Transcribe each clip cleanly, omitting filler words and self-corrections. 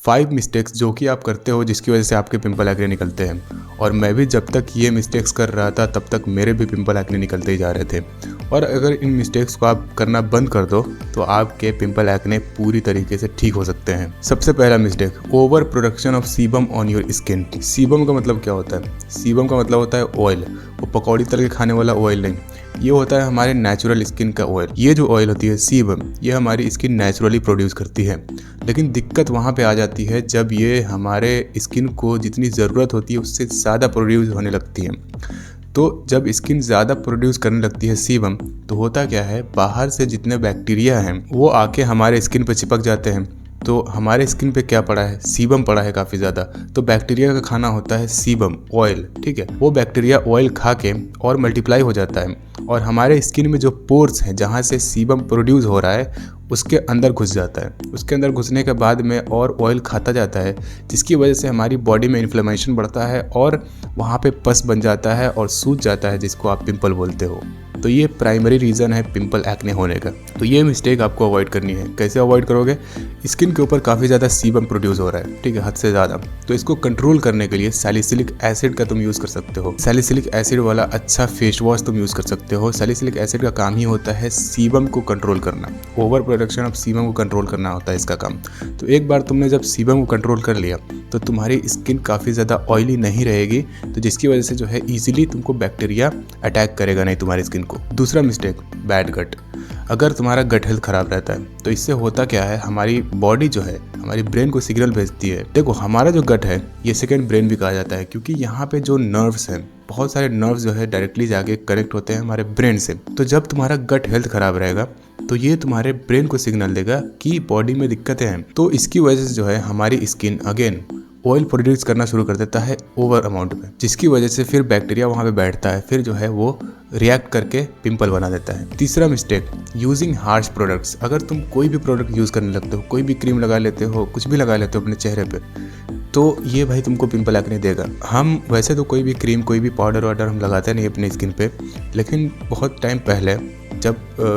5 mistakes जो कि आप करते हो जिसकी वजह से आपके पिंपल एक्ने निकलते हैं। और मैं भी जब तक ये मिस्टेक्स कर रहा था तब तक मेरे भी पिंपल एक्ने निकलते ही जा रहे थे। और अगर इन मिस्टेक्स को आप करना बंद कर दो तो आपके पिंपल एक्ने पूरी तरीके से ठीक हो सकते हैं। सबसे पहला mistake, over production of sebum on your skin. Sebum का मतलब क्या होता है? सीबम का मतलब होता है ऑयल। वो पकौड़ी तल के खाने वाला ऑयल नहीं, ये होता है हमारे नेचुरल स्किन का ऑयल। ये जो ऑयल होती है सीबम, ये हमारी स्किन नेचुरली प्रोड्यूस करती है। लेकिन दिक्कत वहाँ पे आ जाती है जब ये हमारे स्किन को जितनी ज़रूरत होती है उससे ज़्यादा प्रोड्यूस होने लगती है। तो जब स्किन ज़्यादा प्रोड्यूस करने लगती है सीबम, तो होता क्या है, बाहर से जितने बैक्टीरिया हैं वो आके हमारे स्किन पे चिपक जाते हैं। तो हमारे स्किन पे क्या पड़ा है? सीबम पड़ा है काफ़ी ज़्यादा। तो बैक्टीरिया का खाना होता है सीबम ऑयल, ठीक है। वो बैक्टीरिया ऑयल खा के और मल्टीप्लाई हो जाता है और हमारे स्किन में जो पोर्स हैं जहाँ से सीबम प्रोड्यूस हो रहा है उसके अंदर घुस जाता है। उसके अंदर घुसने के बाद में और ऑयल खाता जाता है, जिसकी वजह से हमारी बॉडी में इन्फ्लेमेशन बढ़ता है और वहाँ पे पस बन जाता है और सूज जाता है, जिसको आप पिंपल बोलते हो। तो ये प्राइमरी रीज़न है पिंपल एक्ने होने का। तो ये मिस्टेक आपको अवॉइड करनी है। कैसे अवॉइड करोगे? स्किन के ऊपर काफ़ी ज़्यादा सीबम प्रोड्यूस हो रहा है, ठीक है, हद से ज़्यादा। तो इसको कंट्रोल करने के लिए सैलिसिलिक एसिड का तुम यूज़ कर सकते हो। सैलिसिलिक एसिड वाला अच्छा फेस वॉश तुम यूज़ कर सकते हो। सैलिसिलिक एसिड का काम ही होता है सीबम को कंट्रोल करना। ओवर प्रोडक्शन ऑफ सीबम को कंट्रोल करना होता है इसका काम। तो एक बार तुमने जब सीबम को कंट्रोल कर लिया तो तुम्हारी स्किन काफ़ी ज़्यादा ऑयली नहीं रहेगी, तो जिसकी वजह से जो है ईजिली तुमको बैक्टीरिया अटैक करेगा नहीं तुम्हारी स्किन को। दूसरा मिस्टेक, बैड गट। अगर तुम्हारा गट हेल्थ खराब रहता है तो इससे होता क्या है, हमारी बॉडी जो है हमारी ब्रेन को सिग्नल भेजती है। देखो, हमारा जो गट है ये सेकंड ब्रेन भी कहा जाता है, क्योंकि यहाँ पे जो नर्व्स हैं, बहुत सारे नर्व्स जो है डायरेक्टली जाके कनेक्ट होते हैं हमारे ब्रेन से। तो जब तुम्हारा गट हेल्थ खराब रहेगा तो ये तुम्हारे ब्रेन को सिग्नल देगा कि बॉडी में दिक्कतें हैं। तो इसकी वजह से जो है हमारी स्किन अगेन ऑयल प्रोड्यूस करना शुरू कर देता है ओवर अमाउंट में, जिसकी वजह से फिर बैक्टीरिया वहाँ पे बैठता है, फिर जो है वो रिएक्ट करके पिंपल बना देता है। तीसरा मिस्टेक, यूजिंग हार्श प्रोडक्ट्स। अगर तुम कोई भी प्रोडक्ट यूज़ करने लगते हो, कोई भी क्रीम लगा लेते हो, कुछ भी लगा लेते हो अपने चेहरे पे, तो ये भाई तुमको पिंपल एक्ने देगा। हम वैसे तो कोई भी क्रीम, कोई भी पाउडर वाउडर हम लगाते नहीं अपनी स्किन पे, लेकिन बहुत टाइम पहले जब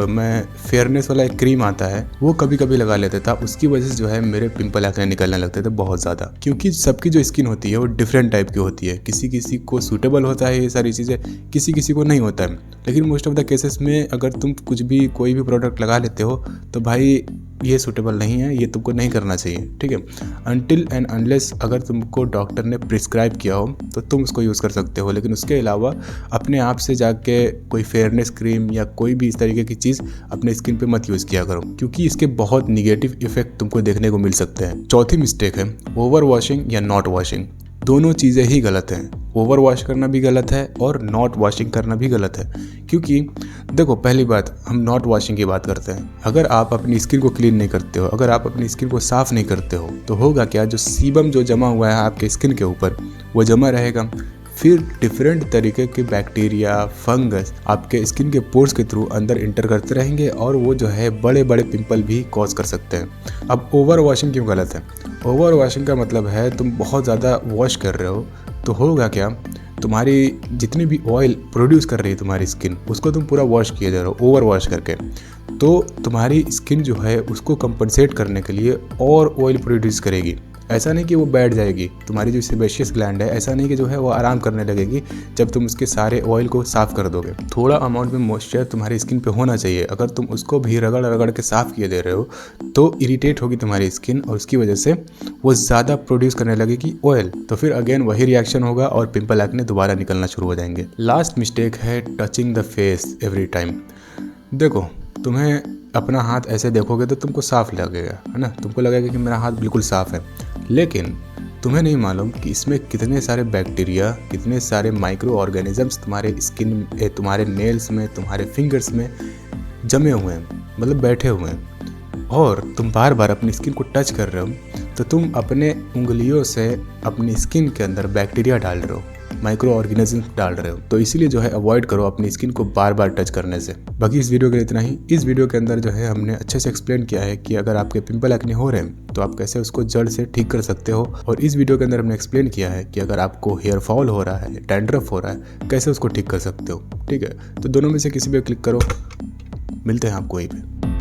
मैं फेयरनेस वाला एक क्रीम आता है वो कभी कभी लगा लेता था। उसकी वजह से जो है मेरे पिंपल एक्ने निकलने लगते थे बहुत ज़्यादा, क्योंकि सबकी जो स्किन होती है वो डिफरेंट टाइप की होती है। किसी किसी को सूटेबल होता है ये सारी चीज़ें, किसी किसी को नहीं होता है। लेकिन मोस्ट ऑफ द केसेस में अगर तुम कुछ भी कोई भी प्रोडक्ट लगा लेते हो तो भाई ये सूटेबल नहीं है, ये तुमको नहीं करना चाहिए, ठीक है। अनटिल एंड अनलेस अगर तुमको डॉक्टर ने प्रिस्क्राइब किया हो तो तुम उसको यूज़ कर सकते हो, लेकिन उसके अलावा अपने आप से जाके कोई फेयरनेस क्रीम या कोई भी इस तरीके की चीज़ अपने स्किन पे मत यूज़ किया करो, क्योंकि इसके बहुत निगेटिव इफेक्ट तुमको देखने को मिल सकते हैं। चौथी मिस्टेक है ओवर वॉशिंग या नॉट वॉशिंग। दोनों चीज़ें ही गलत हैं। ओवर वॉश करना भी गलत है और नॉट वॉशिंग करना भी गलत है, क्योंकि देखो, पहली बात हम नॉट वॉशिंग की बात करते हैं। अगर आप अपनी स्किन को क्लीन नहीं करते हो, अगर आप अपनी स्किन को साफ़ नहीं करते हो, तो होगा क्या, जो सीबम जो जमा हुआ है आपके स्किन के ऊपर वो जमा रहेगा। फिर डिफरेंट तरीके के बैक्टीरिया, फंगस आपके स्किन के पोर्स के थ्रू अंदर इंटर करते रहेंगे और वो जो है बड़े बड़े पिंपल भी कॉज कर सकते हैं। अब ओवर वॉशिंग क्यों गलत है? ओवर वॉशिंग का मतलब है तुम बहुत ज़्यादा वॉश कर रहे हो, तो होगा क्या, तुम्हारी जितनी भी ऑयल प्रोड्यूस कर रही है तुम्हारी स्किन, उसको तुम पूरा वॉश किए जा रहे हो ओवर वॉश करके। तो तुम्हारी स्किन जो है उसको कंपनसेट करने के लिए और ऑयल प्रोड्यूस करेगी। ऐसा नहीं कि वो बैठ जाएगी, तुम्हारी जो सेबेशियस ग्लैंड है, ऐसा नहीं कि जो है वो आराम करने लगेगी जब तुम उसके सारे ऑयल को साफ़ कर दोगे। थोड़ा अमाउंट में मॉइस्चर तुम्हारी स्किन पे होना चाहिए। अगर तुम उसको भी रगड़ रगड़ के साफ़ किए दे रहे हो तो इरिटेट होगी तुम्हारी स्किन और उसकी वजह से वो ज़्यादा प्रोड्यूस करने लगेगी ऑयल, तो फिर अगेन वही रिएक्शन होगा और पिंपल एक्ने दोबारा निकलना शुरू हो जाएंगे। लास्ट मिस्टेक है touching the face every time. देखो, तुम्हें अपना हाथ ऐसे देखोगे तो तुमको साफ़ लगेगा, है ना, तुमको लगेगा कि मेरा हाथ बिल्कुल साफ़ है, लेकिन तुम्हें नहीं मालूम कि इसमें कितने सारे बैक्टीरिया, कितने सारे माइक्रो ऑर्गेनिजम्स तुम्हारे स्किन, तुम्हारे नेल्स में, तुम्हारे फिंगर्स में जमे हुए हैं, मतलब बैठे हुए हैं। और तुम बार बार अपनी स्किन को टच कर रहे हो तो तुम अपने उंगलियों से अपनी स्किन के अंदर बैक्टीरिया डाल रहे हो, माइक्रो ऑर्गेनिज्म डाल रहे हो। तो इसीलिए जो है अवॉइड करो अपनी स्किन को बार बार टच करने से। बाकी इस वीडियो के लिए इतना ही। इस वीडियो के अंदर जो है हमने अच्छे से एक्सप्लेन किया है कि अगर आपके पिंपल एक्ने हो रहे हैं तो आप कैसे उसको जड़ से ठीक कर सकते हो, और इस वीडियो के अंदर हमने एक्सप्लेन किया है कि अगर आपको हेयर फॉल हो रहा है, डैंड्रफ हो रहा है, कैसे उसको ठीक कर सकते हो। ठीक है, तो दोनों में से किसी पे क्लिक करो, मिलते हैं आपको वहीं पे।